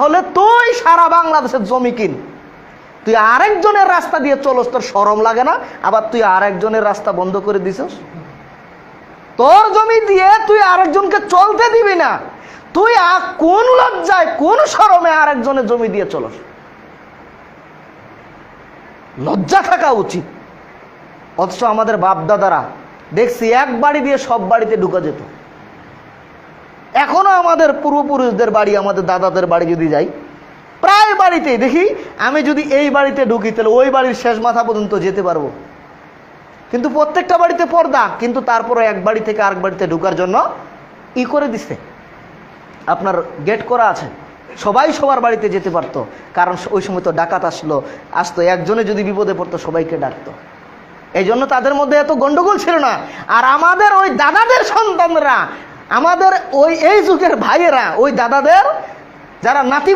তাহলে তুই সারা বাংলাদেশের জমি কিন, তুই আরেকজনের রাস্তা দিয়ে চলস, তোর শরম লাগে না? আবার তুই আরেকজনের রাস্তা বন্ধ করে দিছস, তোর জমি দিয়ে তুই আরেকজনকে চলতে দিবি না। তুই কোন লজ্জায় কোন শরমে আরেকজনের জমি দিয়ে চলস? লজ্জা থাকা উচিত। অথচ আমাদের বাপ দাদারা দেখছি এক বাড়ি দিয়ে সব বাড়িতে ঢুকা যেত। এখনো আমাদের পূর্বপুরুষদের বাড়ি, আমাদের দাদাদের বাড়ি যদি যাই, প্রায় বাড়িতেই দেখি আমি যদি এই বাড়িতে ঢুকি তাহলে ওই বাড়ির শেষ মাথা পর্যন্ত যেতে পারবো। কিন্তু প্রত্যেকটা বাড়িতে পর্দা, কিন্তু তারপরে এক বাড়ি থেকে আরেক বাড়িতে ঢুকার জন্য করে দিচ্ছে, আপনার গেট করা আছে, সবাই সবার বাড়িতে যেতে পারতো। কারণ ওই সময় তো ডাকাত আসতো, একজনে যদি বিপদে পড়তো সবাইকে ডাকতো। এই জন্য তাদের মধ্যে এত গন্ডগোল ছিল না। আর আমাদের ওই দাদাদের সন্তানরা, আমাদের ওই এই যুগের ভাইয়েরা, ওই দাদাদের যারা নাতি